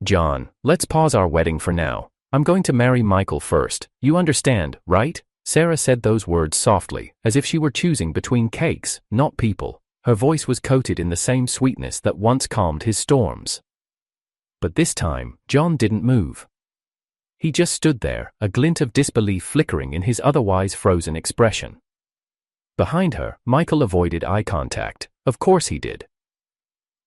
John, let's pause our wedding for now. I'm going to marry Michael first, you understand, right? Sarah said those words softly, as if she were choosing between cakes, not people. Her voice was coated in the same sweetness that once calmed his storms. But this time, John didn't move. He just stood there, a glint of disbelief flickering in his otherwise frozen expression. Behind her, Michael avoided eye contact. Of course he did.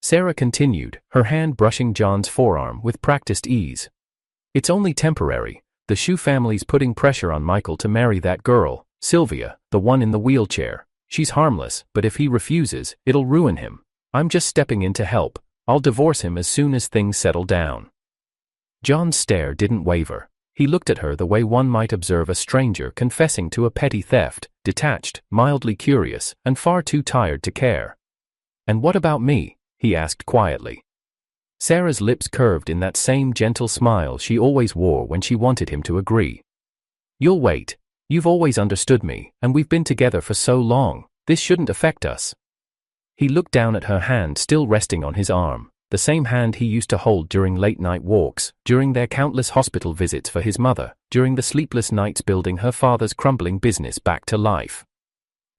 Sarah continued, her hand brushing John's forearm with practiced ease. It's only temporary. The Shu family's putting pressure on Michael to marry that girl, Sylvia, the one in the wheelchair. She's harmless, but if he refuses, it'll ruin him. I'm just stepping in to help. I'll divorce him as soon as things settle down. John's stare didn't waver. He looked at her the way one might observe a stranger confessing to a petty theft, detached, mildly curious, and far too tired to care. And what about me? He asked quietly. Sarah's lips curved in that same gentle smile she always wore when she wanted him to agree. You'll wait. You've always understood me, and we've been together for so long. This shouldn't affect us. He looked down at her hand still resting on his arm, the same hand he used to hold during late-night walks, during their countless hospital visits for his mother, during the sleepless nights building her father's crumbling business back to life.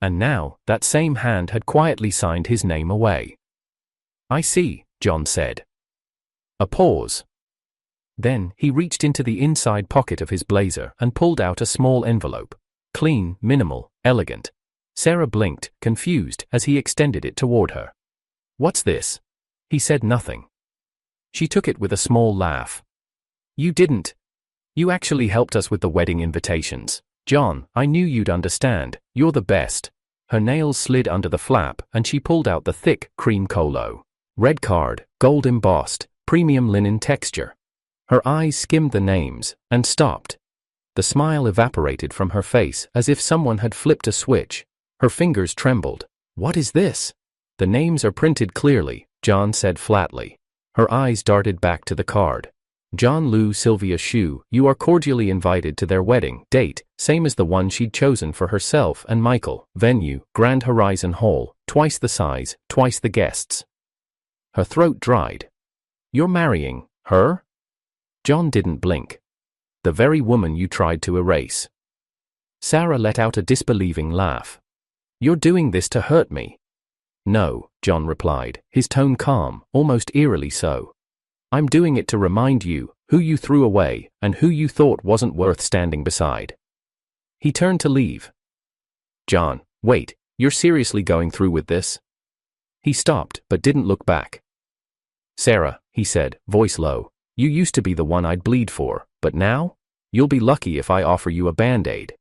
And now, that same hand had quietly signed his name away. I see, John said. A pause. Then, he reached into the inside pocket of his blazer and pulled out a small envelope. Clean, minimal, elegant. Sarah blinked, confused, as he extended it toward her. What's this? He said nothing. She took it with a small laugh. You didn't. You actually helped us with the wedding invitations. John, I knew you'd understand. You're the best. Her nails slid under the flap, and she pulled out the thick, cream colo. Red card, gold embossed, premium linen texture. Her eyes skimmed the names, and stopped. The smile evaporated from her face as if someone had flipped a switch. Her fingers trembled. What is this? The names are printed clearly, John said flatly. Her eyes darted back to the card. John Liu Sylvia Shu, you are cordially invited to their wedding date, same as the one she'd chosen for herself and Michael. Venue, Grand Horizon Hall, twice the size, twice the guests. Her throat dried. You're marrying her? John didn't blink. The very woman you tried to erase. Sarah let out a disbelieving laugh. You're doing this to hurt me. No, John replied, his tone calm, almost eerily so. I'm doing it to remind you, who you threw away, and who you thought wasn't worth standing beside. He turned to leave. John, wait, you're seriously going through with this? He stopped, but didn't look back. Sarah, he said, voice low, you used to be the one I'd bleed for, but now? You'll be lucky if I offer you a band-aid.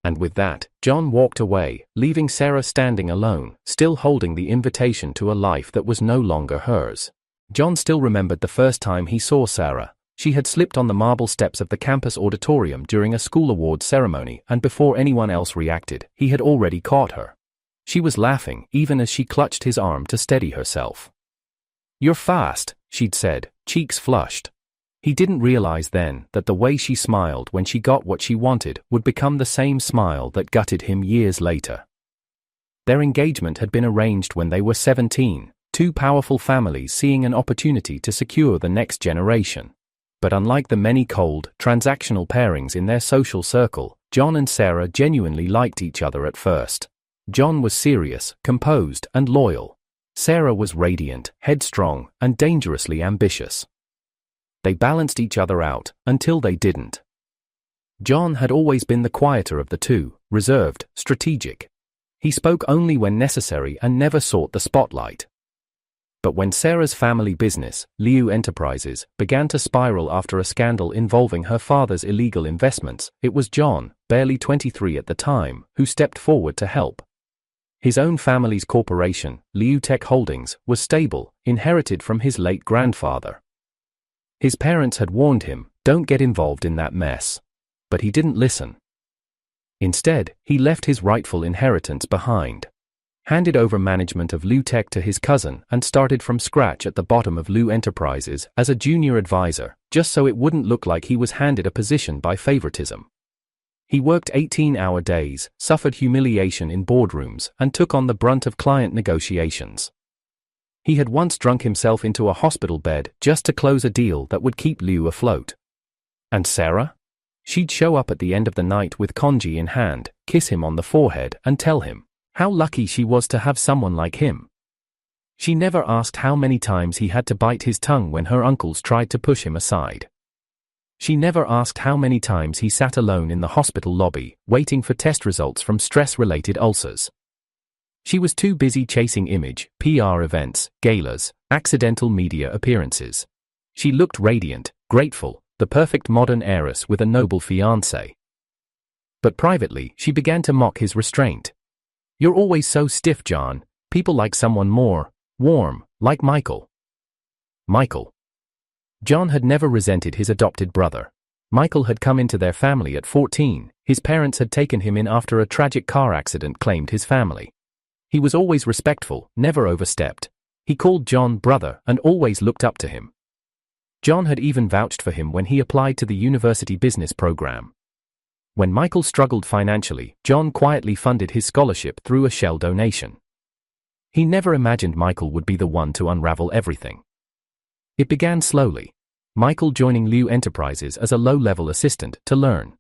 And with that, John walked away, leaving Sarah standing alone, still holding the invitation to a life that was no longer hers. John still remembered the first time he saw Sarah. She had slipped on the marble steps of the campus auditorium during a school awards ceremony, and before anyone else reacted, he had already caught her. She was laughing, even as she clutched his arm to steady herself. You're fast, she'd said, cheeks flushed. He didn't realize then that the way she smiled when she got what she wanted would become the same smile that gutted him years later. Their engagement had been arranged when they were 17, two powerful families seeing an opportunity to secure the next generation. But unlike the many cold, transactional pairings in their social circle, John and Sarah genuinely liked each other at first. John was serious, composed, and loyal. Sarah was radiant, headstrong, and dangerously ambitious. They balanced each other out, until they didn't. John had always been the quieter of the two, reserved, strategic. He spoke only when necessary and never sought the spotlight. But when Sarah's family business, Liu Enterprises, began to spiral after a scandal involving her father's illegal investments, it was John, barely 23 at the time, who stepped forward to help. His own family's corporation, Liu Tech Holdings, was stable, inherited from his late grandfather. His parents had warned him, don't get involved in that mess. But he didn't listen. Instead, he left his rightful inheritance behind. Handed over management of Liu Tech to his cousin and started from scratch at the bottom of Liu Enterprises as a junior advisor, just so it wouldn't look like he was handed a position by favoritism. He worked 18-hour days, suffered humiliation in boardrooms, and took on the brunt of client negotiations. He had once drunk himself into a hospital bed just to close a deal that would keep Liu afloat. And Sarah? She'd show up at the end of the night with congee in hand, kiss him on the forehead and tell him how lucky she was to have someone like him. She never asked how many times he had to bite his tongue when her uncles tried to push him aside. She never asked how many times he sat alone in the hospital lobby, waiting for test results from stress-related ulcers. She was too busy chasing image, PR events, galas, accidental media appearances. She looked radiant, grateful, the perfect modern heiress with a noble fiancé. But privately, she began to mock his restraint. "You're always so stiff, John. People like someone more warm, like Michael." Michael. John had never resented his adopted brother. Michael had come into their family at 14, his parents had taken him in after a tragic car accident claimed his family. He was always respectful, never overstepped. He called John brother and always looked up to him. John had even vouched for him when he applied to the university business program. When Michael struggled financially, John quietly funded his scholarship through a shell donation. He never imagined Michael would be the one to unravel everything. It began slowly. Michael joining Liu Enterprises as a low-level assistant to learn.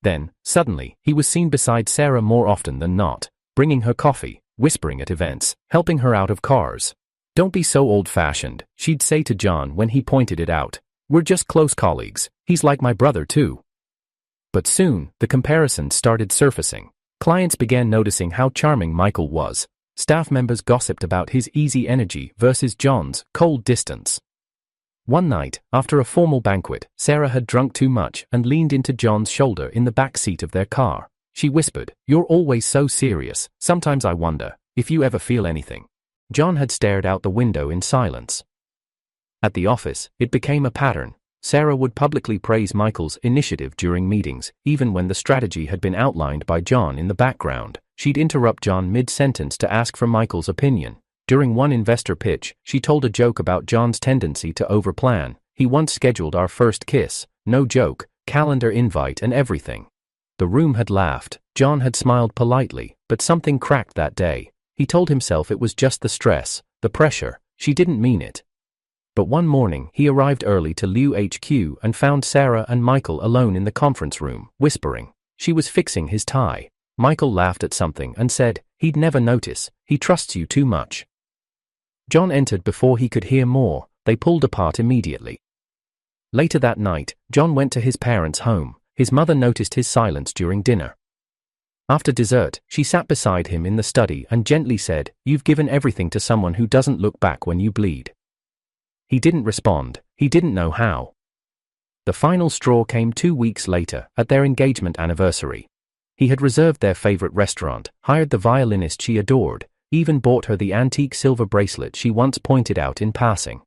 Then, suddenly, he was seen beside Sarah more often than not, bringing her coffee, whispering at events, helping her out of cars. "Don't be so old-fashioned," she'd say to John when he pointed it out. "We're just close colleagues. He's like my brother too." But soon, the comparisons started surfacing. Clients began noticing how charming Michael was. Staff members gossiped about his easy energy versus John's cold distance. One night, after a formal banquet, Sarah had drunk too much and leaned into John's shoulder in the back seat of their car. She whispered, "You're always so serious, sometimes I wonder if you ever feel anything." John had stared out the window in silence. At the office, it became a pattern. Sarah would publicly praise Michael's initiative during meetings, even when the strategy had been outlined by John in the background. She'd interrupt John mid-sentence to ask for Michael's opinion. During one investor pitch, she told a joke about John's tendency to overplan. "He once scheduled our first kiss, no joke, calendar invite and everything." The room had laughed. John had smiled politely, but something cracked that day. He told himself it was just the stress, the pressure. She didn't mean it. But one morning, he arrived early to Liu HQ and found Sarah and Michael alone in the conference room, whispering. She was fixing his tie. Michael laughed at something and said, "He'd never notice. He trusts you too much." John entered before he could hear more. They pulled apart immediately. Later that night, John went to his parents' home. His mother noticed his silence during dinner. After dessert, she sat beside him in the study and gently said, "You've given everything to someone who doesn't look back when you bleed." He didn't respond. He didn't know how. The final straw came 2 weeks later, at their engagement anniversary. He had reserved their favorite restaurant, hired the violinist she adored, even bought her the antique silver bracelet she once pointed out in passing.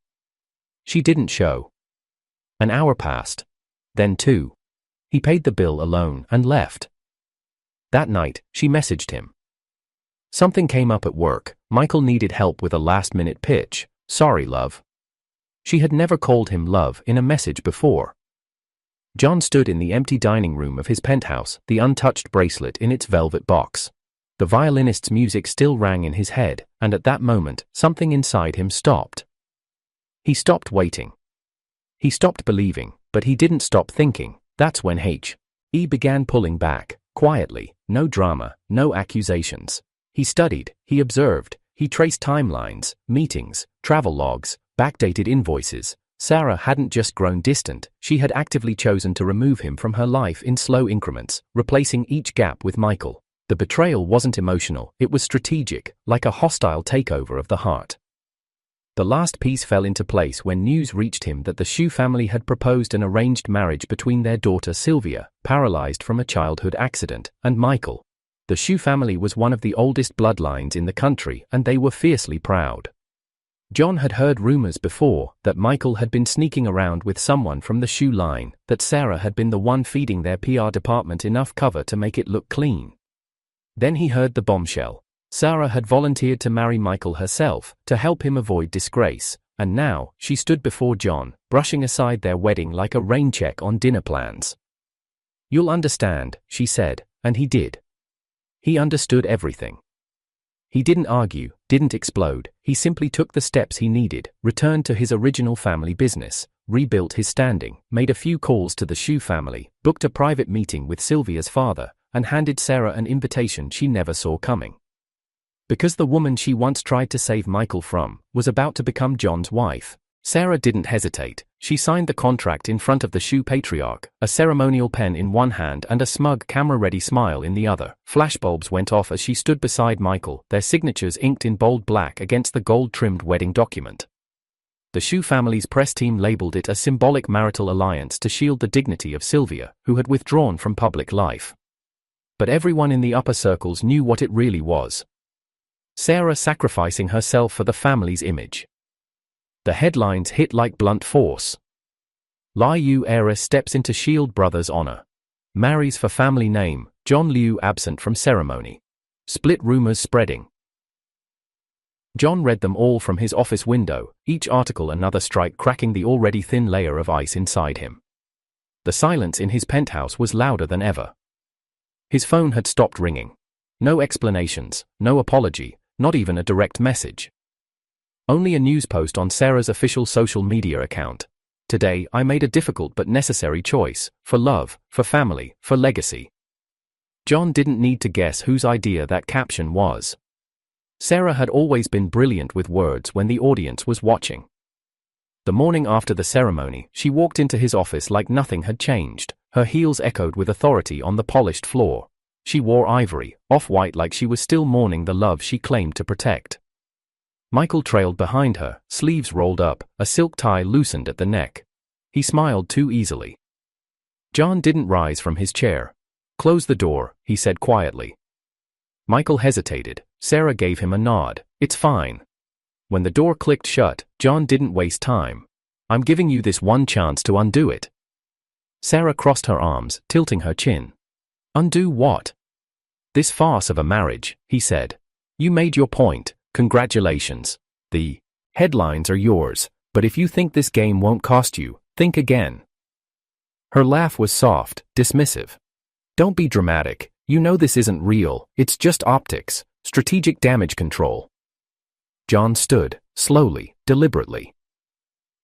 She didn't show. An hour passed. Then 2. He paid the bill alone and left. That night, she messaged him. Something came up at work. Michael needed help with a last-minute pitch. "Sorry, love." She had never called him love in a message before. John stood in the empty dining room of his penthouse, the untouched bracelet in its velvet box. The violinist's music still rang in his head, and at that moment, something inside him stopped. He stopped waiting. He stopped believing, but he didn't stop thinking. That's when He began pulling back, quietly, no drama, no accusations. He studied, he observed, he traced timelines, meetings, travel logs, backdated invoices. Sarah hadn't just grown distant, she had actively chosen to remove him from her life in slow increments, replacing each gap with Michael. The betrayal wasn't emotional, it was strategic, like a hostile takeover of the heart. The last piece fell into place when news reached him that the Xu family had proposed an arranged marriage between their daughter Sylvia, paralyzed from a childhood accident, and Michael. The Xu family was one of the oldest bloodlines in the country, and they were fiercely proud. John had heard rumors before that Michael had been sneaking around with someone from the Xu line, that Sarah had been the one feeding their PR department enough cover to make it look clean. Then he heard the bombshell. Sarah had volunteered to marry Michael herself, to help him avoid disgrace, and now, she stood before John, brushing aside their wedding like a rain check on dinner plans. "You'll understand," she said, and he did. He understood everything. He didn't argue, didn't explode, he simply took the steps he needed, returned to his original family business, rebuilt his standing, made a few calls to the Shu family, booked a private meeting with Sylvia's father, and handed Sarah an invitation she never saw coming. Because the woman she once tried to save Michael from was about to become John's wife, Sarah didn't hesitate. She signed the contract in front of the Shu patriarch, a ceremonial pen in one hand and a smug camera-ready smile in the other. Flashbulbs went off as she stood beside Michael, their signatures inked in bold black against the gold-trimmed wedding document. The Shu family's press team labeled it a symbolic marital alliance to shield the dignity of Sylvia, who had withdrawn from public life. But everyone in the upper circles knew what it really was. Sarah sacrificing herself for the family's image. The headlines hit like blunt force. Liu heiress steps into Shield brothers' honor. Marries for family name, John Liu absent from ceremony. Split rumors spreading. John read them all from his office window, each article another strike cracking the already thin layer of ice inside him. The silence in his penthouse was louder than ever. His phone had stopped ringing. No explanations, no apology, not even a direct message. Only a news post on Sarah's official social media account. Today I made a difficult but necessary choice, for love, for family, for legacy. John didn't need to guess whose idea that caption was. Sarah had always been brilliant with words when the audience was watching. The morning after the ceremony, she walked into his office like nothing had changed, her heels echoed with authority on the polished floor. She wore ivory, off-white like she was still mourning the love she claimed to protect. Michael trailed behind her, sleeves rolled up, a silk tie loosened at the neck. He smiled too easily. John didn't rise from his chair. "Close the door," he said quietly. Michael hesitated. Sarah gave him a nod. "It's fine." When the door clicked shut, John didn't waste time. "I'm giving you this one chance to undo it." Sarah crossed her arms, tilting her chin. "Undo what?" "This farce of a marriage," he said. "You made your point. Congratulations. The headlines are yours, but if you think this game won't cost you, think again." Her laugh was soft, dismissive. "Don't be dramatic. You know this isn't real, it's just optics, strategic damage control." John stood, slowly, deliberately.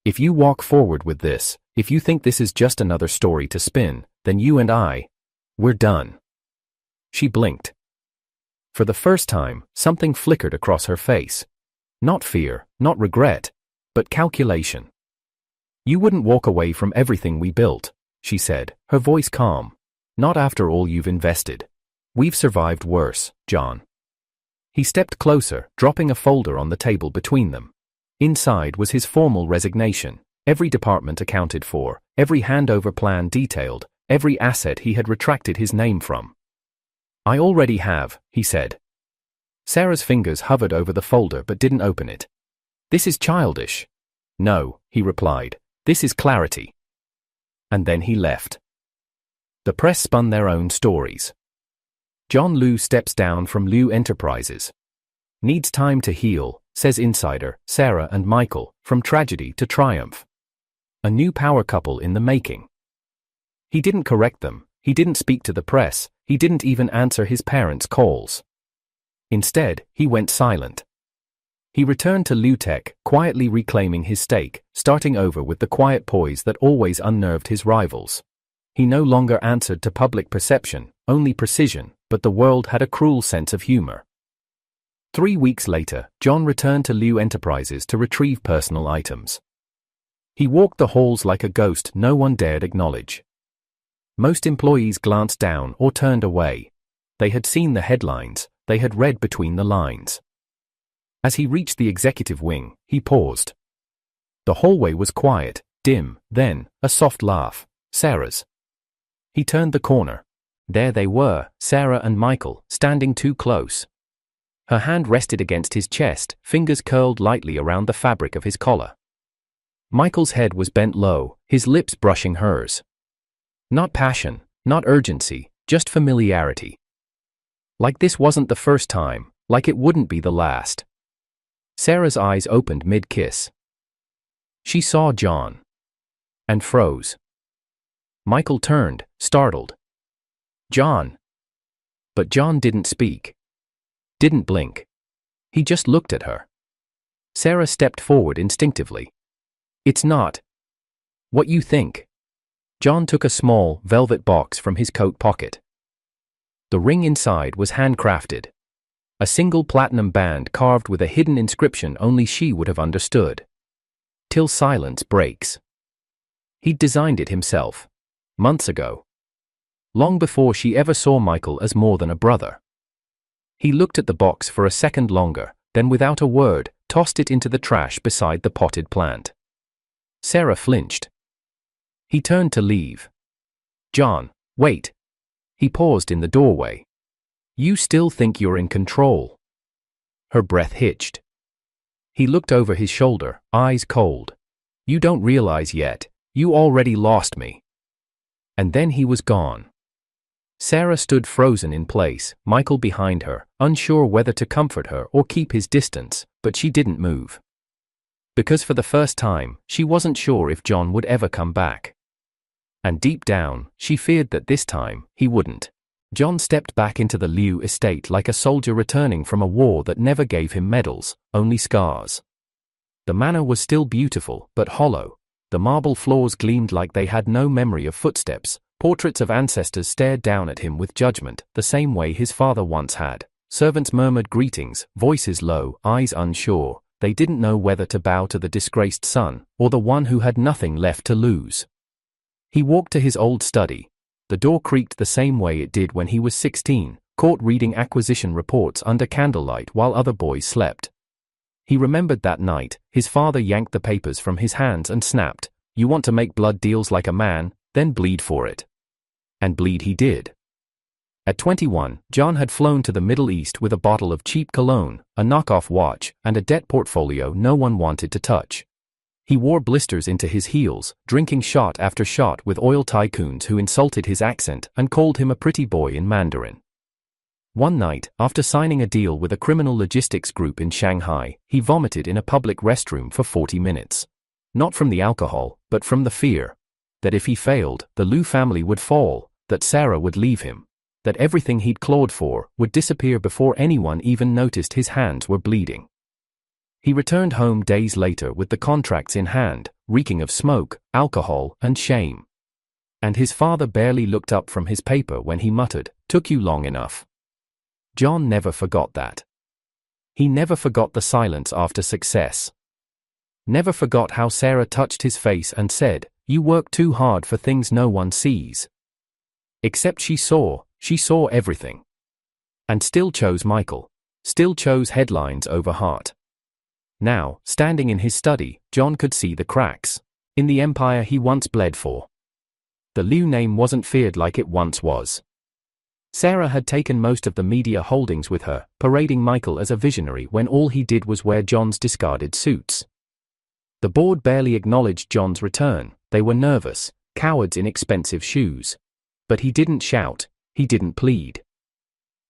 "If you walk forward with this, if you think this is just another story to spin, then you and we're done." She blinked. For the first time, something flickered across her face. Not fear, not regret, but calculation. "You wouldn't walk away from everything we built," she said, her voice calm. "Not after all you've invested. We've survived worse, John." He stepped closer, dropping a folder on the table between them. Inside was his formal resignation, every department accounted for, every handover plan detailed, every asset he had retracted his name from. "I already have," he said. Sarah's fingers hovered over the folder but didn't open it. "This is childish." "No," he replied. "This is clarity." And then he left. The press spun their own stories. John Liu steps down from Liu Enterprises. Needs time to heal, says insider, Sarah and Michael, from tragedy to triumph. A new power couple in the making. He didn't correct them, he didn't speak to the press, he didn't even answer his parents' calls. Instead, he went silent. He returned to Liu Tech, quietly reclaiming his stake, starting over with the quiet poise that always unnerved his rivals. He no longer answered to public perception, only precision, but the world had a cruel sense of humor. 3 weeks later, John returned to Liu Enterprises to retrieve personal items. He walked the halls like a ghost no one dared acknowledge. Most employees glanced down or turned away. They had seen the headlines, they had read between the lines. As he reached the executive wing, he paused. The hallway was quiet, dim, then, a soft laugh. Sarah's. He turned the corner. There they were, Sarah and Michael, standing too close. Her hand rested against his chest, fingers curled lightly around the fabric of his collar. Michael's head was bent low, his lips brushing hers. Not passion, not urgency, just familiarity. Like this wasn't the first time, like it wouldn't be the last. Sarah's eyes opened mid-kiss. She saw John. And froze. Michael turned, startled. "John." But John didn't speak. Didn't blink. He just looked at her. Sarah stepped forward instinctively. It's not what you think. John took a small, velvet box from his coat pocket. The ring inside was handcrafted. A single platinum band carved with a hidden inscription only she would have understood. Till silence breaks. He'd designed it himself. Months ago. Long before she ever saw Michael as more than a brother. He looked at the box for a second longer, then without a word, tossed it into the trash beside the potted plant. Sarah flinched. He turned to leave. John, wait. He paused in the doorway. You still think you're in control? Her breath hitched. He looked over his shoulder, eyes cold. You don't realize yet, you already lost me. And then he was gone. Sarah stood frozen in place, Michael behind her, unsure whether to comfort her or keep his distance, but she didn't move. Because for the first time, she wasn't sure if John would ever come back. And deep down, she feared that this time, he wouldn't. John stepped back into the Liu estate like a soldier returning from a war that never gave him medals, only scars. The manor was still beautiful, but hollow. The marble floors gleamed like they had no memory of footsteps. Portraits of ancestors stared down at him with judgment, the same way his father once had. Servants murmured greetings, voices low, eyes unsure. They didn't know whether to bow to the disgraced son, or the one who had nothing left to lose. He walked to his old study. The door creaked the same way it did when he was 16, caught reading acquisition reports under candlelight while other boys slept. He remembered that night, his father yanked the papers from his hands and snapped, "You want to make blood deals like a man, then bleed for it." And bleed he did. At 21, John had flown to the Middle East with a bottle of cheap cologne, a knockoff watch, and a debt portfolio no one wanted to touch. He wore blisters into his heels, drinking shot after shot with oil tycoons who insulted his accent and called him a pretty boy in Mandarin. One night, after signing a deal with a criminal logistics group in Shanghai, he vomited in a public restroom for 40 minutes. Not from the alcohol, but from the fear. That if he failed, the Liu family would fall, that Sarah would leave him. That everything he'd clawed for would disappear before anyone even noticed his hands were bleeding. He returned home days later with the contracts in hand, reeking of smoke, alcohol, and shame. And his father barely looked up from his paper when he muttered, "Took you long enough." John never forgot that. He never forgot the silence after success. Never forgot how Sarah touched his face and said, "You work too hard for things no one sees." Except she saw everything. And still chose Michael. Still chose headlines over heart. Now, standing in his study, John could see the cracks. In the empire he once bled for. The Liu name wasn't feared like it once was. Sarah had taken most of the media holdings with her, parading Michael as a visionary when all he did was wear John's discarded suits. The board barely acknowledged John's return. They were nervous, cowards in expensive shoes. But he didn't shout, he didn't plead.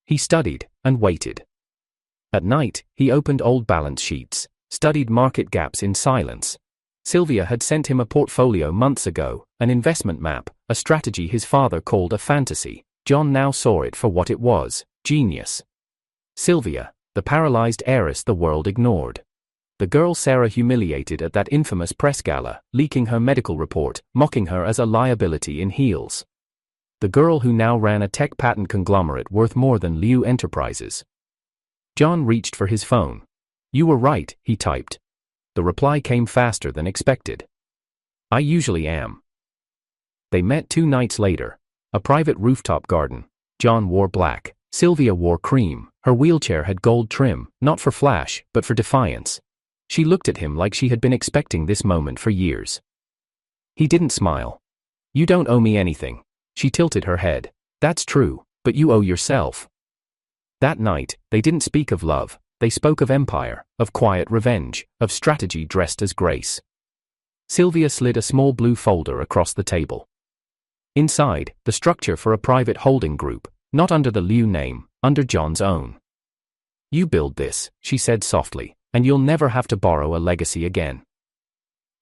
He studied, and waited. At night, he opened old balance sheets, studied market gaps in silence. Sylvia had sent him a portfolio months ago, an investment map, a strategy his father called a fantasy. John now saw it for what it was, genius. Sylvia, the paralyzed heiress the world ignored. The girl Sarah humiliated at that infamous press gala, leaking her medical report, mocking her as a liability in heels. The girl who now ran a tech patent conglomerate worth more than Liu Enterprises. John reached for his phone. "You were right," he typed. The reply came faster than expected. "I usually am." They met 2 nights later. A private rooftop garden. John wore black. Sylvia wore cream. Her wheelchair had gold trim, not for flash, but for defiance. She looked at him like she had been expecting this moment for years. He didn't smile. "You don't owe me anything." She tilted her head. "That's true, but you owe yourself." That night, they didn't speak of love, they spoke of empire, of quiet revenge, of strategy dressed as grace. Sylvia slid a small blue folder across the table. Inside, the structure for a private holding group, not under the Liu name, under John's own. "You build this," she said softly, "and you'll never have to borrow a legacy again."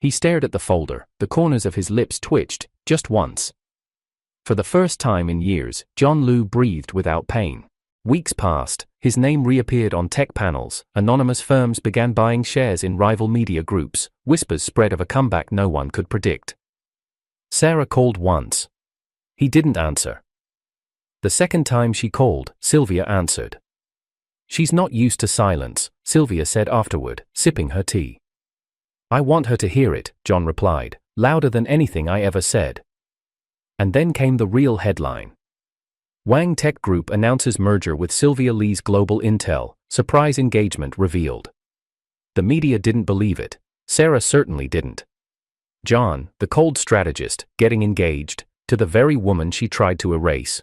He stared at the folder, the corners of his lips twitched, just once. For the first time in years, John Liu breathed without pain. Weeks passed, his name reappeared on tech panels, anonymous firms began buying shares in rival media groups, whispers spread of a comeback no one could predict. Sarah called once. He didn't answer. The second time she called, Sylvia answered. "She's not used to silence," Sylvia said afterward, sipping her tea. "I want her to hear it," John replied, "louder than anything I ever said." And then came the real headline. Wang Tech Group announces merger with Sylvia Lee's Global Intel, surprise engagement revealed. The media didn't believe it. Sarah certainly didn't. John, the cold strategist, getting engaged to the very woman she tried to erase.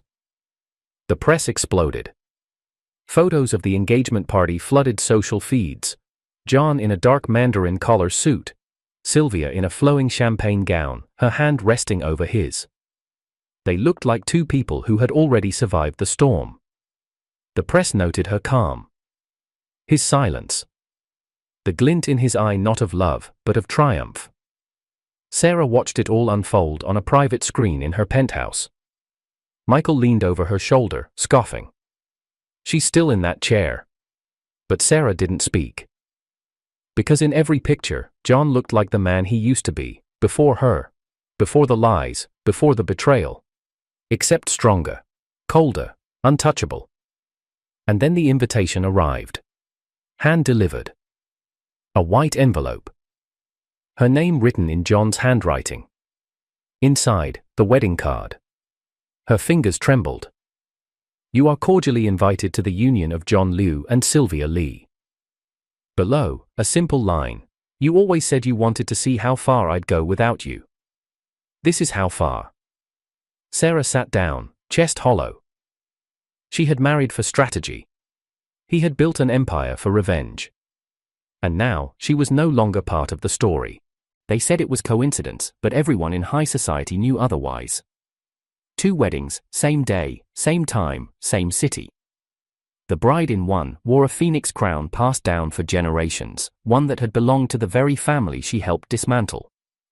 The press exploded. Photos of the engagement party flooded social feeds. John in a dark mandarin collar suit. Sylvia in a flowing champagne gown, her hand resting over his. They looked like two people who had already survived the storm. The press noted her calm. His silence. The glint in his eye not of love, but of triumph. Sarah watched it all unfold on a private screen in her penthouse. Michael leaned over her shoulder, scoffing. "She's still in that chair." But Sarah didn't speak. Because in every picture, John looked like the man he used to be, before her. Before the lies, before the betrayal. Except stronger. Colder. Untouchable. And then the invitation arrived. Hand-delivered. A white envelope. Her name written in John's handwriting. Inside, the wedding card. Her fingers trembled. "You are cordially invited to the union of John Liu and Sylvia Lee." Below, a simple line. "You always said you wanted to see how far I'd go without you. This is how far." Sarah sat down, chest hollow. She had married for strategy. He had built an empire for revenge. And now, she was no longer part of the story. They said it was coincidence, but everyone in high society knew otherwise. 2 weddings, same day, same time, same city. The bride in one wore a phoenix crown passed down for generations, one that had belonged to the very family she helped dismantle.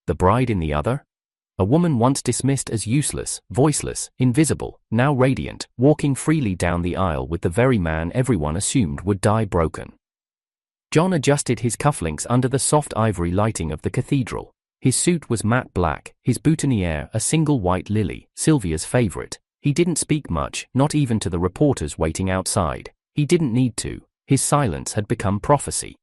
The bride in the other? A woman once dismissed as useless, voiceless, invisible, now radiant, walking freely down the aisle with the very man everyone assumed would die broken. John adjusted his cufflinks under the soft ivory lighting of the cathedral. His suit was matte black, his boutonniere a single white lily, Sylvia's favorite. He didn't speak much, not even to the reporters waiting outside. He didn't need to. His silence had become prophecy.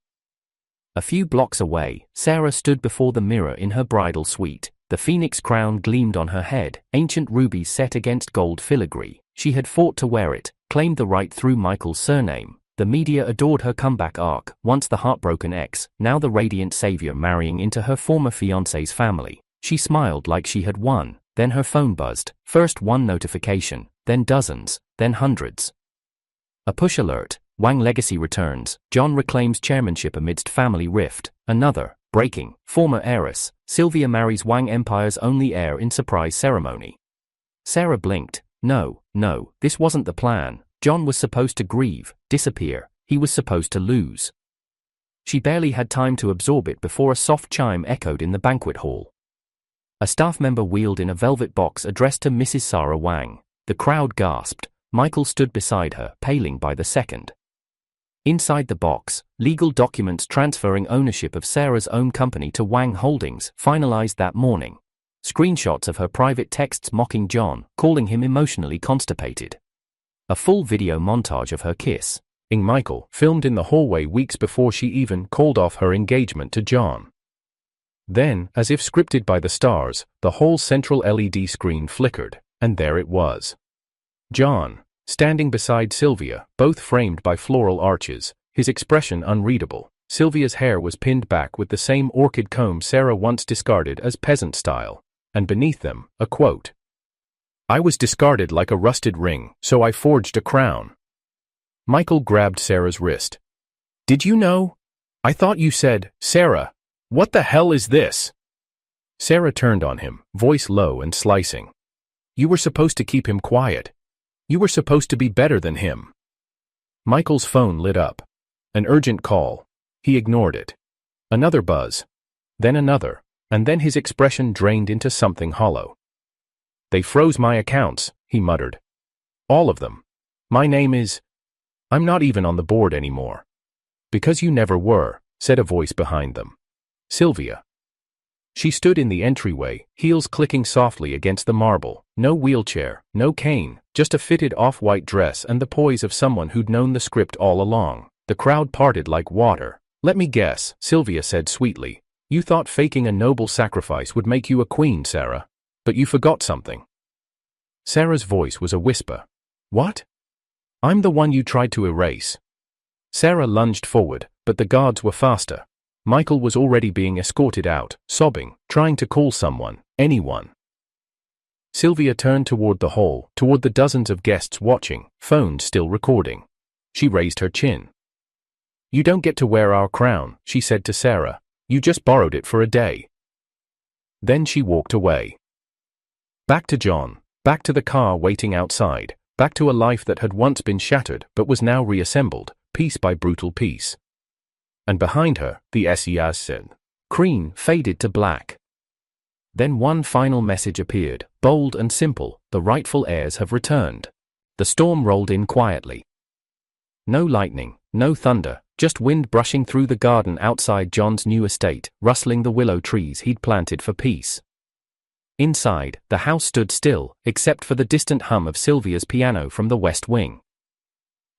A few blocks away, Sarah stood before the mirror in her bridal suite. The phoenix crown gleamed on her head, ancient rubies set against gold filigree. She had fought to wear it, claimed the right through Michael's surname. The media adored her comeback arc, once the heartbroken ex, now the radiant savior marrying into her former fiancé's family. She smiled like she had won, then her phone buzzed, first one notification, then dozens, then hundreds. A push alert, Wang legacy returns, John reclaims chairmanship amidst family rift. Another, breaking, former heiress, Sylvia marries Wang Empire's only heir in surprise ceremony. Sarah blinked. No, this wasn't the plan. John was supposed to grieve, disappear. He was supposed to lose. She barely had time to absorb it before a soft chime echoed in the banquet hall. A staff member wheeled in a velvet box addressed to Mrs. Sarah Wang. The crowd gasped. Michael stood beside her, paling by the second. Inside the box, legal documents transferring ownership of Sarah's own company to Wang Holdings finalized that morning. Screenshots of her private texts mocking John, calling him emotionally constipated. A full video montage of her kissing Michael, filmed in the hallway weeks before she even called off her engagement to John. Then, as if scripted by the stars, the whole central LED screen flickered, and there it was. John, standing beside Sylvia, both framed by floral arches, his expression unreadable. Sylvia's hair was pinned back with the same orchid comb Sarah once discarded as peasant style, and beneath them, a quote. "I was discarded like a rusted ring, so I forged a crown." Michael grabbed Sarah's wrist. "Did you know? I thought you said, Sarah, what the hell is this?" Sarah turned on him, voice low and slicing. "You were supposed to keep him quiet. You were supposed to be better than him." Michael's phone lit up. An urgent call. He ignored it. Another buzz. Then another, and then his expression drained into something hollow. "They froze my accounts," he muttered. "All of them. My name is I'm not even on the board anymore. Because you never were, said a voice behind them. Sylvia. She stood in the entryway, heels clicking softly against the marble. No wheelchair, no cane, just a fitted off-white dress and the poise of someone who'd known the script all along. The crowd parted like water. Let me guess, Sylvia said sweetly. You thought faking a noble sacrifice would make you a queen, Sarah. But you forgot something. Sarah's voice was a whisper. What? I'm the one you tried to erase. Sarah lunged forward, but the guards were faster. Michael was already being escorted out, sobbing, trying to call someone, anyone. Sylvia turned toward the hall, toward the dozens of guests watching, phones still recording. She raised her chin. You don't get to wear our crown, she said to Sarah. You just borrowed it for a day. Then she walked away. Back to John, back to the car waiting outside, back to a life that had once been shattered but was now reassembled, piece by brutal piece. And behind her, the SES screen faded to black. Then one final message appeared, bold and simple: the rightful heirs have returned. The storm rolled in quietly. No lightning, no thunder, just wind brushing through the garden outside John's new estate, rustling the willow trees he'd planted for peace. Inside, the house stood still, except for the distant hum of Sylvia's piano from the west wing.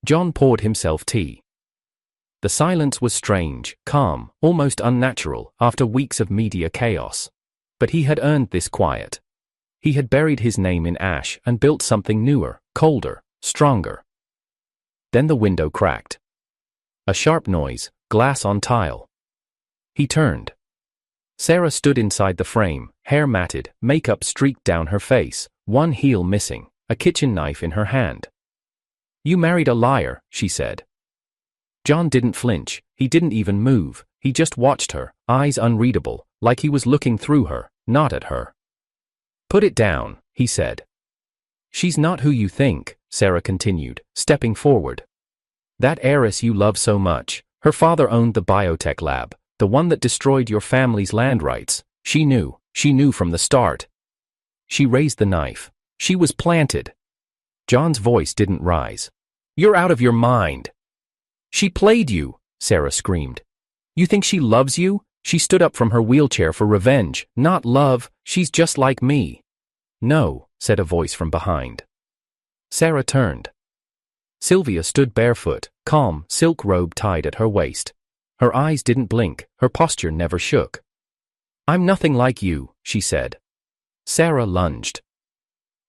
John poured himself tea. The silence was strange, calm, almost unnatural, after weeks of media chaos. But he had earned this quiet. He had buried his name in ash and built something newer, colder, stronger. Then the window cracked. A sharp noise, glass on tile. He turned. Sarah stood inside the frame, hair matted, makeup streaked down her face, one heel missing, a kitchen knife in her hand. You married a liar, she said. John didn't flinch, he didn't even move, he just watched her, eyes unreadable, like he was looking through her, not at her. Put it down, he said. She's not who you think, Sarah continued, stepping forward. That heiress you love so much, her father owned the biotech lab, the one that destroyed your family's land rights. She knew from the start. She raised the knife. She was planted. John's voice didn't rise. You're out of your mind. She played you, Sarah screamed. You think she loves you? She stood up from her wheelchair for revenge, not love. She's just like me. No, said a voice from behind. Sarah turned. Sylvia stood barefoot, calm, silk robe tied at her waist. Her eyes didn't blink, her posture never shook. I'm nothing like you, she said. Sarah lunged.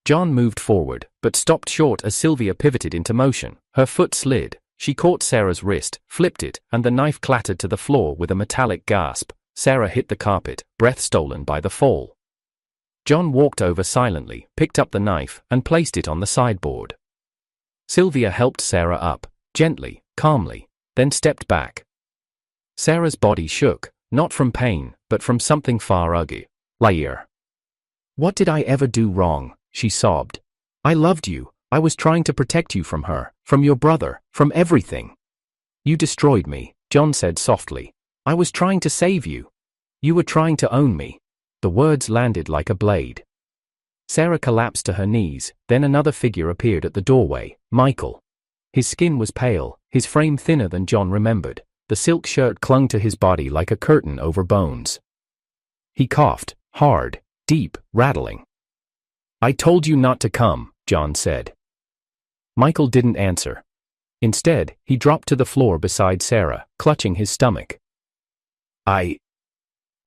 John moved forward, but stopped short as Sylvia pivoted into motion. Her foot slid. She caught Sarah's wrist, flipped it, and the knife clattered to the floor with a metallic gasp. Sarah hit the carpet, breath stolen by the fall. John walked over silently, picked up the knife, and placed it on the sideboard. Sylvia helped Sarah up, gently, calmly, then stepped back. Sarah's body shook, not from pain, but from something far uglier. What did I ever do wrong? She sobbed. I loved you. I was trying to protect you from her, from your brother, from everything. You destroyed me, John said softly. I was trying to save you. You were trying to own me. The words landed like a blade. Sarah collapsed to her knees, then another figure appeared at the doorway, Michael. His skin was pale, his frame thinner than John remembered. The silk shirt clung to his body like a curtain over bones. He coughed, hard, deep, rattling. I told you not to come, John said. Michael didn't answer. Instead, he dropped to the floor beside Sarah, clutching his stomach. I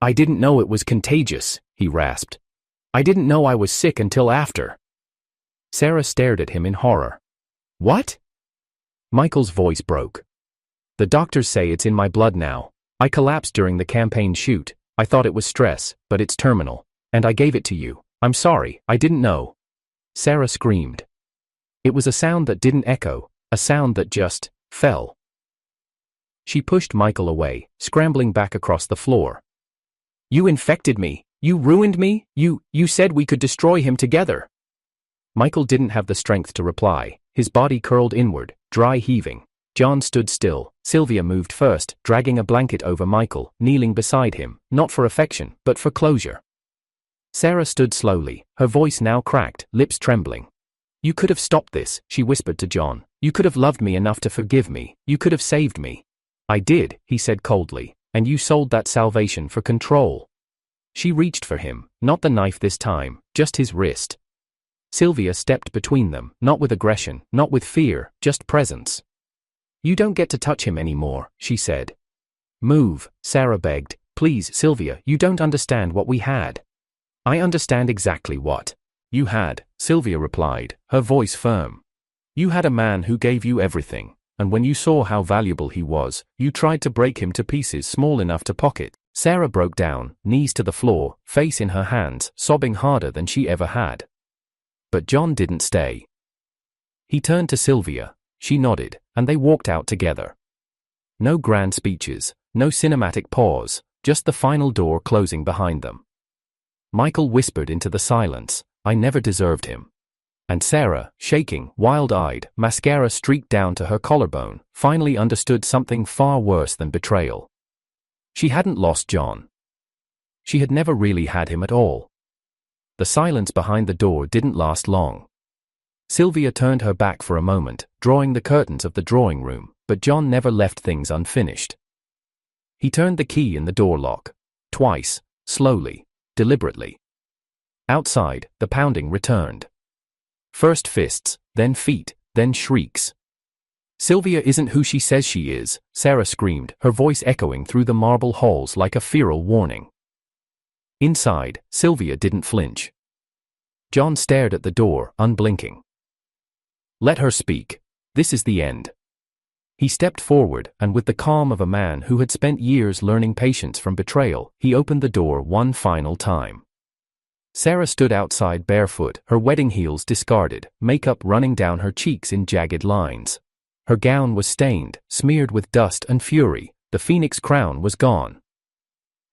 didn't know it was contagious, he rasped. I didn't know I was sick until after. Sarah stared at him in horror. What? Michael's voice broke. The doctors say it's in my blood now. I collapsed during the campaign shoot. I thought it was stress, but it's terminal. And I gave it to you. I'm sorry, I didn't know. Sarah screamed. It was a sound that didn't echo, a sound that just fell. She pushed Michael away, scrambling back across the floor. You infected me. You ruined me. You said we could destroy him together. Michael didn't have the strength to reply. His body curled inward, dry heaving. John stood still. Sylvia moved first, dragging a blanket over Michael, kneeling beside him, not for affection, but for closure. Sarah stood slowly, her voice now cracked, lips trembling. You could have stopped this, she whispered to John. You could have loved me enough to forgive me. You could have saved me. I did, he said coldly, and you sold that salvation for control. She reached for him, not the knife this time, just his wrist. Sylvia stepped between them, not with aggression, not with fear, just presence. You don't get to touch him anymore, she said. Move, Sarah begged. Please, Sylvia, you don't understand what we had. I understand exactly what you had, Sylvia replied, her voice firm. You had a man who gave you everything, and when you saw how valuable he was, you tried to break him to pieces small enough to pocket. Sarah broke down, knees to the floor, face in her hands, sobbing harder than she ever had. But John didn't stay. He turned to Sylvia, she nodded, and they walked out together. No grand speeches, no cinematic pause, just the final door closing behind them. Michael whispered into the silence, I never deserved him. And Sarah, shaking, wild-eyed, mascara streaked down to her collarbone, finally understood something far worse than betrayal. She hadn't lost John. She had never really had him at all. The silence behind the door didn't last long. Sylvia turned her back for a moment, drawing the curtains of the drawing room, but John never left things unfinished. He turned the key in the door lock. Twice, slowly, deliberately. Outside, the pounding returned. First fists, then feet, then shrieks. Sylvia isn't who she says she is, Sarah screamed, her voice echoing through the marble halls like a feral warning. Inside, Sylvia didn't flinch. John stared at the door, unblinking. Let her speak. This is the end. He stepped forward, and with the calm of a man who had spent years learning patience from betrayal, he opened the door one final time. Sarah stood outside barefoot, her wedding heels discarded, makeup running down her cheeks in jagged lines. Her gown was stained, smeared with dust and fury, the phoenix crown was gone.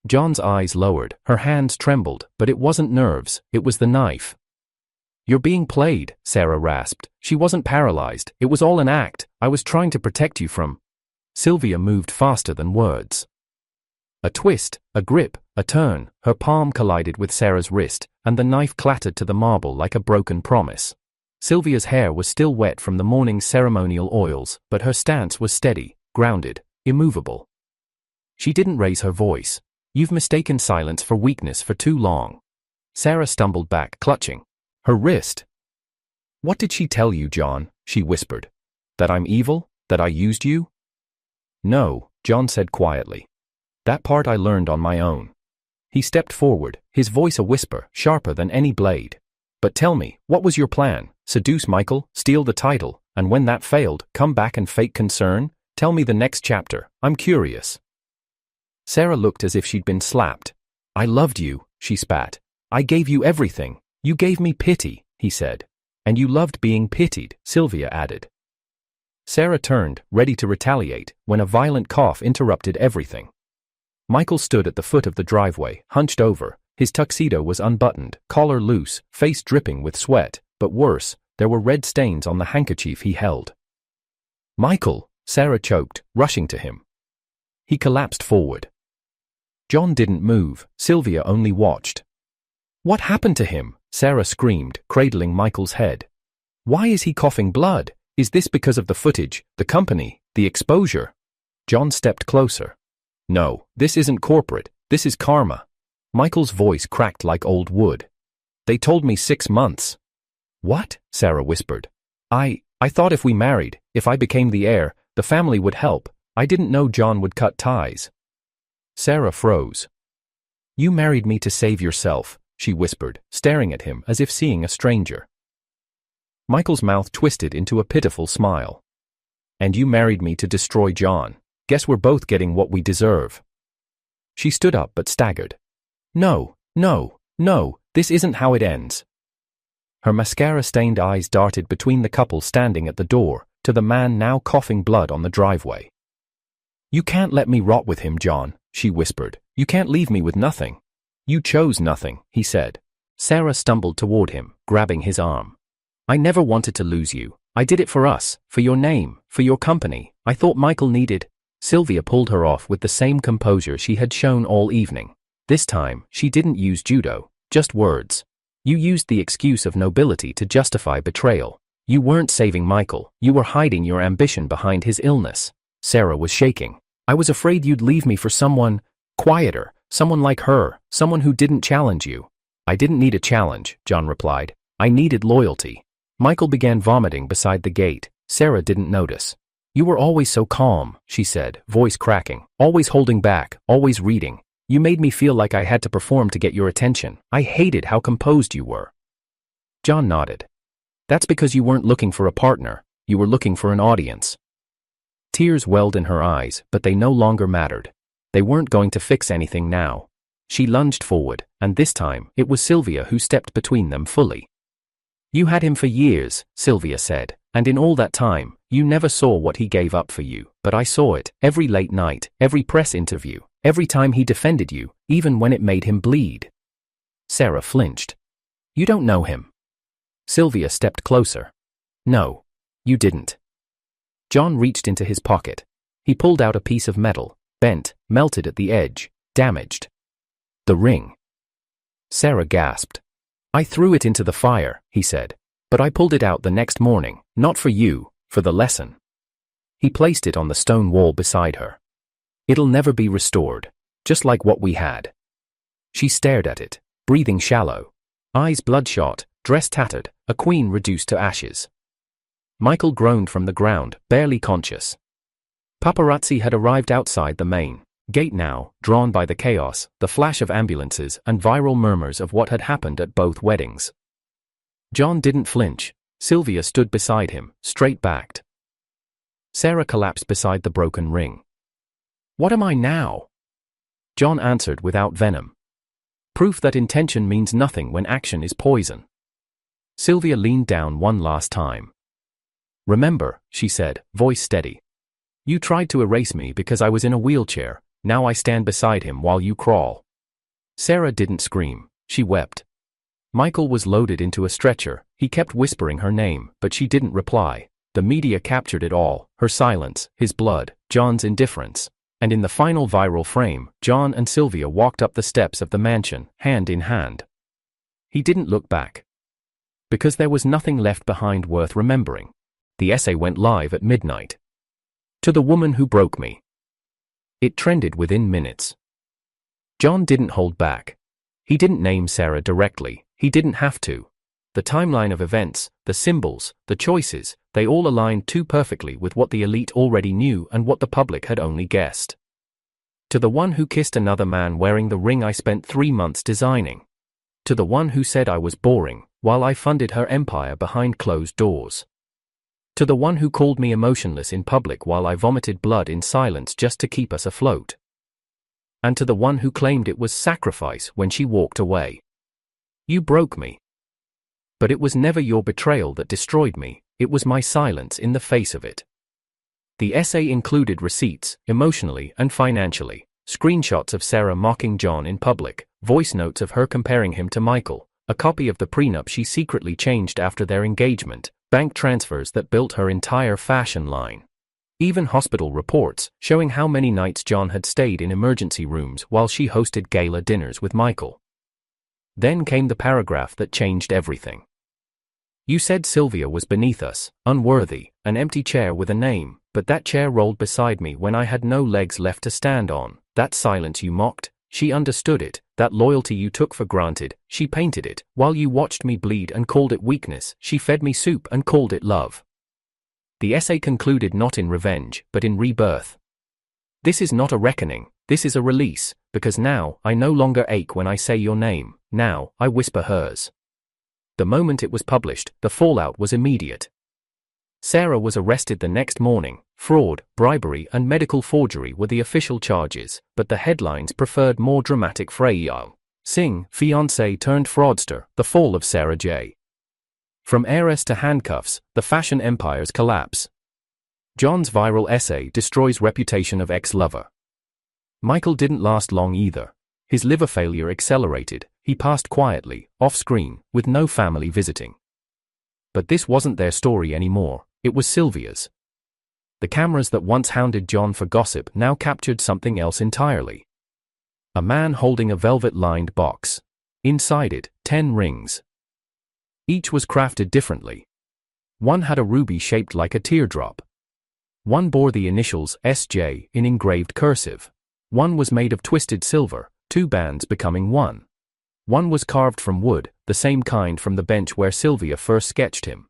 John's eyes lowered, her hands trembled, but it wasn't nerves, it was the knife. You're being played, Sarah rasped. She wasn't paralyzed, it was all an act, I was trying to protect you from. Sylvia moved faster than words. A twist, a grip, a turn, her palm collided with Sarah's wrist, and the knife clattered to the marble like a broken promise. Sylvia's hair was still wet from the morning's ceremonial oils, but her stance was steady, grounded, immovable. She didn't raise her voice. You've mistaken silence for weakness for too long. Sarah stumbled back, clutching her wrist. What did she tell you, John? She whispered. That I'm evil? That I used you? No, John said quietly. That part I learned on my own. He stepped forward, his voice a whisper, sharper than any blade. But tell me, what was your plan? Seduce Michael, steal the title, and when that failed, come back and fake concern? Tell me the next chapter, I'm curious. Sarah looked as if she'd been slapped. I loved you, she spat. I gave you everything. You gave me pity, he said. And you loved being pitied, Sylvia added. Sarah turned, ready to retaliate, when a violent cough interrupted everything. Michael stood at the foot of the driveway, hunched over. His tuxedo was unbuttoned, collar loose, face dripping with sweat, but worse, there were red stains on the handkerchief he held. Michael, Sarah choked, rushing to him. He collapsed forward. John didn't move, Sylvia only watched. What happened to him? Sarah screamed, cradling Michael's head. Why is he coughing blood? Is this because of the footage, the company, the exposure? John stepped closer. No, this isn't corporate, this is karma. Michael's voice cracked like old wood. They told me 6 months. What? Sarah whispered. I thought if we married, if I became the heir, the family would help. I didn't know John would cut ties. Sarah froze. You married me to save yourself, she whispered, staring at him as if seeing a stranger. Michael's mouth twisted into a pitiful smile. And you married me to destroy John. Guess we're both getting what we deserve. She stood up but staggered. No, no, no, this isn't how it ends. Her mascara-stained eyes darted between the couple standing at the door, to the man now coughing blood on the driveway. You can't let me rot with him, John, she whispered. You can't leave me with nothing. You chose nothing, he said. Sarah stumbled toward him, grabbing his arm. I never wanted to lose you. I did it for us, for your name, for your company. I thought Michael needed. Sylvia pulled her off with the same composure she had shown all evening. This time, she didn't use judo, just words. You used the excuse of nobility to justify betrayal. You weren't saving Michael, you were hiding your ambition behind his illness. Sarah was shaking. I was afraid you'd leave me for someone quieter, someone like her, someone who didn't challenge you. I didn't need a challenge, John replied. I needed loyalty. Michael began vomiting beside the gate. Sarah didn't notice. You were always so calm, she said, voice cracking, always holding back, always reading. You made me feel like I had to perform to get your attention. I hated how composed you were. John nodded. That's because you weren't looking for a partner, you were looking for an audience. Tears welled in her eyes, but they no longer mattered. They weren't going to fix anything now. She lunged forward, and this time, it was Sylvia who stepped between them fully. You had him for years, Sylvia said, and in all that time, you never saw what he gave up for you, but I saw it, every late night, every press interview, every time he defended you, even when it made him bleed. Sarah flinched. You don't know him. Sylvia stepped closer. No, you didn't. John reached into his pocket. He pulled out a piece of metal, bent, melted at the edge, damaged. The ring. Sarah gasped. I threw it into the fire, he said, but I pulled it out the next morning, not for you, for the lesson. He placed it on the stone wall beside her. It'll never be restored, just like what we had. She stared at it, breathing shallow, eyes bloodshot, dress tattered, a queen reduced to ashes. Michael groaned from the ground, barely conscious. Paparazzi had arrived outside the main gate now, drawn by the chaos, the flash of ambulances and viral murmurs of what had happened at both weddings. John didn't flinch. Sylvia stood beside him, straight-backed. Sarah collapsed beside the broken ring. What am I now? John answered without venom. Proof that intention means nothing when action is poison. Sylvia leaned down one last time. Remember, she said, voice steady. You tried to erase me because I was in a wheelchair. Now I stand beside him while you crawl. Sarah didn't scream. She wept. Michael was loaded into a stretcher. He kept whispering her name, but she didn't reply. The media captured it all, her silence, his blood, John's indifference. And in the final viral frame, John and Sylvia walked up the steps of the mansion, hand in hand. He didn't look back. Because there was nothing left behind worth remembering. The essay went live at midnight. To the woman who broke me. It trended within minutes. John didn't hold back. He didn't name Sarah directly, he didn't have to. The timeline of events, the symbols, the choices, they all aligned too perfectly with what the elite already knew and what the public had only guessed. To the one who kissed another man wearing the ring I spent 3 months designing. To the one who said I was boring, while I funded her empire behind closed doors. To the one who called me emotionless in public while I vomited blood in silence just to keep us afloat. And to the one who claimed it was sacrifice when she walked away. You broke me. But it was never your betrayal that destroyed me, it was my silence in the face of it. The essay included receipts, emotionally and financially, screenshots of Sarah mocking John in public, voice notes of her comparing him to Michael, a copy of the prenup she secretly changed after their engagement, bank transfers that built her entire fashion line. Even hospital reports, showing how many nights John had stayed in emergency rooms while she hosted gala dinners with Michael. Then came the paragraph that changed everything. You said Sylvia was beneath us, unworthy, an empty chair with a name, but that chair rolled beside me when I had no legs left to stand on. That silence you mocked, she understood it. That loyalty you took for granted, she painted it. While you watched me bleed and called it weakness, she fed me soup and called it love. The essay concluded not in revenge, but in rebirth. This is not a reckoning, this is a release, because now, I no longer ache when I say your name, now, I whisper hers. The moment it was published, the fallout was immediate. Sarah was arrested the next morning. Fraud, bribery and medical forgery were the official charges, but the headlines preferred more dramatic Betrayal. Singh, fiancé turned fraudster, the fall of Sarah J. From heiress to handcuffs, the fashion empire's collapse. John's viral essay destroys reputation of ex-lover. Michael didn't last long either. His liver failure accelerated, he passed quietly, off-screen, with no family visiting. But this wasn't their story anymore, it was Sylvia's. The cameras that once hounded John for gossip now captured something else entirely. A man holding a velvet-lined box. Inside it, 10 rings. Each was crafted differently. One had a ruby shaped like a teardrop. One bore the initials SJ in engraved cursive. One was made of twisted silver, 2 bands becoming one. One was carved from wood, the same kind from the bench where Sylvia first sketched him.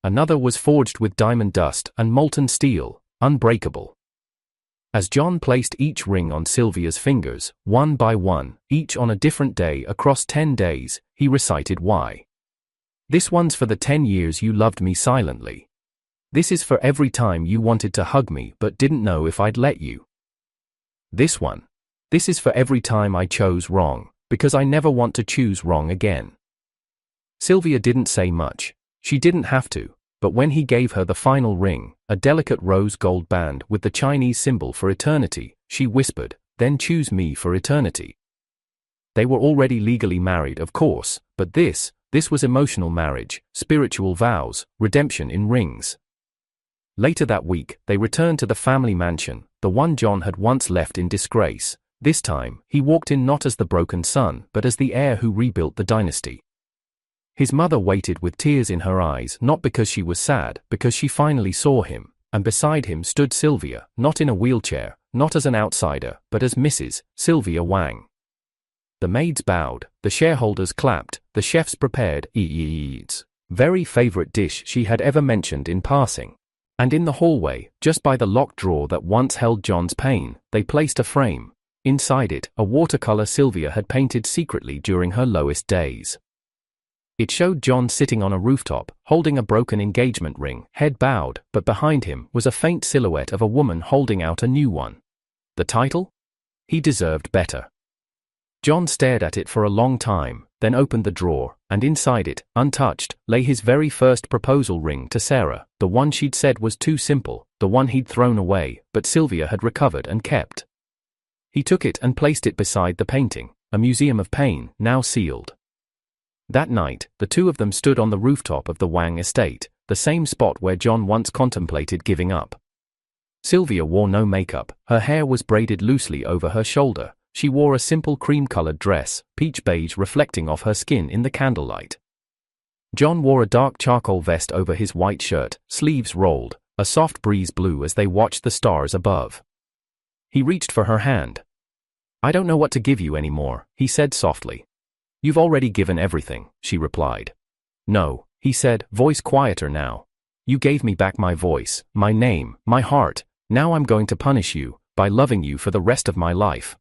Another was forged with diamond dust and molten steel, unbreakable. As John placed each ring on Sylvia's fingers, one by one, each on a different day across 10 days, he recited why. This one's for the 10 years you loved me silently. This is for every time you wanted to hug me but didn't know if I'd let you. This one. This is for every time I chose wrong, because I never want to choose wrong again. Sylvia didn't say much. She didn't have to, but when he gave her the final ring, a delicate rose gold band with the Chinese symbol for eternity, she whispered, "Then choose me for eternity." They were already legally married, of course, but this was emotional marriage, spiritual vows, redemption in rings. Later that week, they returned to the family mansion, the one John had once left in disgrace. This time, he walked in not as the broken son, but as the heir who rebuilt the dynasty. His mother waited with tears in her eyes, not because she was sad, because she finally saw him, and beside him stood Sylvia, not in a wheelchair, not as an outsider, but as Mrs. Sylvia Wang. The maids bowed, the shareholders clapped, the chefs prepared E's very favorite dish she had ever mentioned in passing. And in the hallway, just by the locked drawer that once held John's pain, they placed a frame. Inside it, a watercolor Sylvia had painted secretly during her lowest days. It showed John sitting on a rooftop, holding a broken engagement ring, head bowed, but behind him was a faint silhouette of a woman holding out a new one. The title? He deserved better. John stared at it for a long time, then opened the drawer, and inside it, untouched, lay his very first proposal ring to Sarah, the one she'd said was too simple, the one he'd thrown away, but Sylvia had recovered and kept. He took it and placed it beside the painting, a museum of pain, now sealed. That night, the two of them stood on the rooftop of the Wang estate, the same spot where John once contemplated giving up. Sylvia wore no makeup, her hair was braided loosely over her shoulder. She wore a simple cream-colored dress, peach beige reflecting off her skin in the candlelight. John wore a dark charcoal vest over his white shirt, sleeves rolled, a soft breeze blew as they watched the stars above. He reached for her hand. "I don't know what to give you anymore," he said softly. "You've already given everything," she replied. "No," he said, voice quieter now. "You gave me back my voice, my name, my heart. Now I'm going to punish you, by loving you for the rest of my life."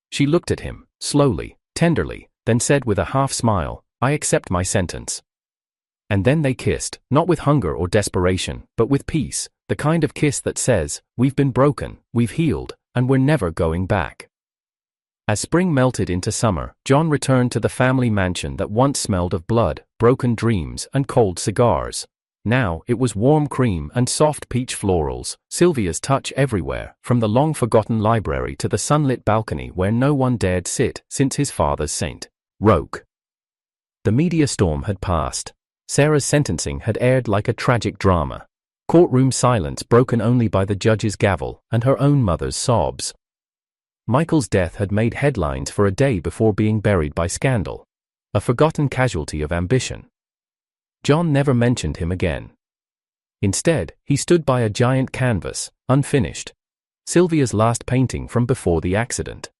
She looked at him, slowly, tenderly, then said with a half-smile, "I accept my sentence." And then they kissed, not with hunger or desperation, but with peace, the kind of kiss that says, "We've been broken, we've healed, and we're never going back." As spring melted into summer, John returned to the family mansion that once smelled of blood, broken dreams, and cold cigars. Now, it was warm cream and soft peach florals, Sylvia's touch everywhere, from the long-forgotten library to the sunlit balcony where no one dared sit since his father's St. Roque. The media storm had passed. Sarah's sentencing had aired like a tragic drama. Courtroom silence broken only by the judge's gavel and her own mother's sobs. Michael's death had made headlines for a day before being buried by scandal. A forgotten casualty of ambition. John never mentioned him again. Instead, he stood by a giant canvas, unfinished. Sylvia's last painting from before the accident.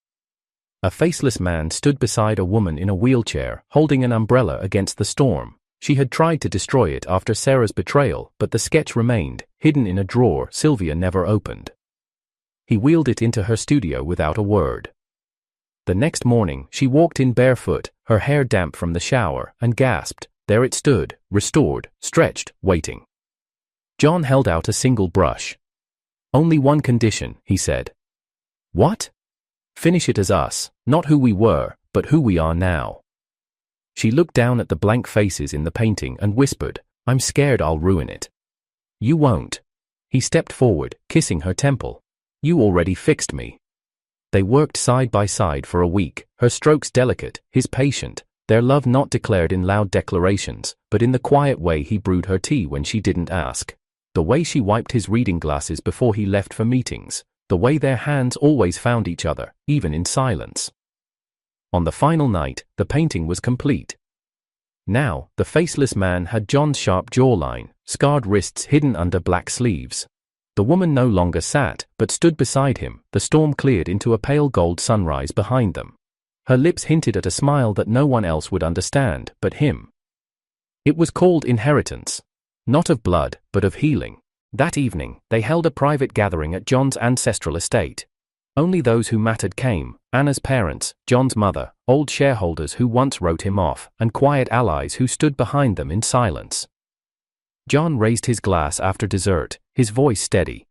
A faceless man stood beside a woman in a wheelchair, holding an umbrella against the storm. She had tried to destroy it after Sarah's betrayal, but the sketch remained, hidden in a drawer Sylvia never opened. He wheeled it into her studio without a word. The next morning, she walked in barefoot, her hair damp from the shower, and gasped. There it stood, restored, stretched, waiting. John held out a single brush. "Only one condition," he said. "What?" "Finish it as us, not who we were, but who we are now." She looked down at the blank faces in the painting and whispered, "I'm scared I'll ruin it." "You won't." He stepped forward, kissing her temple. "You already fixed me." They worked side by side for a week, her strokes delicate, his patient. Their love not declared in loud declarations, but in the quiet way he brewed her tea when she didn't ask. The way she wiped his reading glasses before he left for meetings. The way their hands always found each other, even in silence. On the final night, the painting was complete. Now, the faceless man had John's sharp jawline, scarred wrists hidden under black sleeves. The woman no longer sat, but stood beside him. The storm cleared into a pale gold sunrise behind them. Her lips hinted at a smile that no one else would understand, but him. It was called inheritance. Not of blood, but of healing. That evening, they held a private gathering at John's ancestral estate. Only those who mattered came: Anna's parents, John's mother, old shareholders who once wrote him off, and quiet allies who stood behind them in silence. John raised his glass after dessert, his voice steady.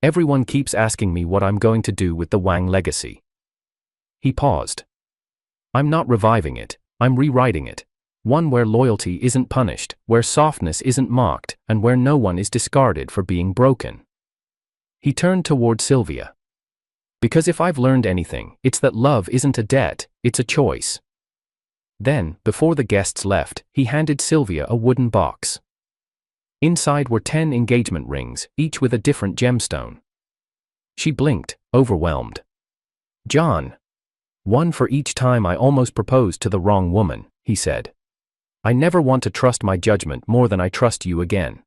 Everyone keeps asking me what I'm going to do with the Wang legacy. He paused. I'm not reviving it, I'm rewriting it. One where loyalty isn't punished, where softness isn't mocked, and where no one is discarded for being broken. He turned toward Sylvia. Because if I've learned anything, it's that love isn't a debt, it's a choice. Then, before the guests left, he handed Sylvia a wooden box. Inside were 10 engagement rings, each with a different gemstone. She blinked, overwhelmed. John. One for each time I almost proposed to the wrong woman, he said. I never want to trust my judgment more than I trust you again.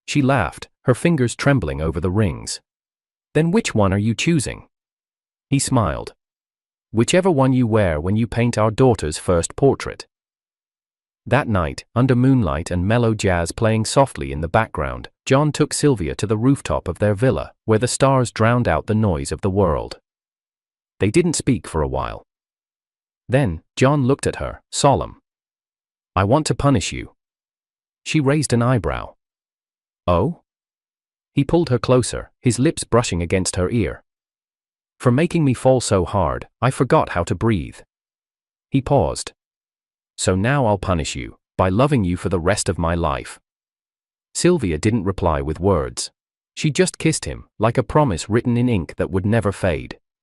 She laughed, her fingers trembling over the rings. Then which one are you choosing? He smiled. Whichever one you wear when you paint our daughter's first portrait. That night, under moonlight and mellow jazz playing softly in the background, John took Sylvia to the rooftop of their villa, where the stars drowned out the noise of the world. They didn't speak for a while. Then, John looked at her, solemn. I want to punish you. She raised an eyebrow. Oh? He pulled her closer, his lips brushing against her ear. For making me fall so hard, I forgot how to breathe. He paused. So now I'll punish you, by loving you for the rest of my life. Sylvia didn't reply with words. She just kissed him, like a promise written in ink that would never fade.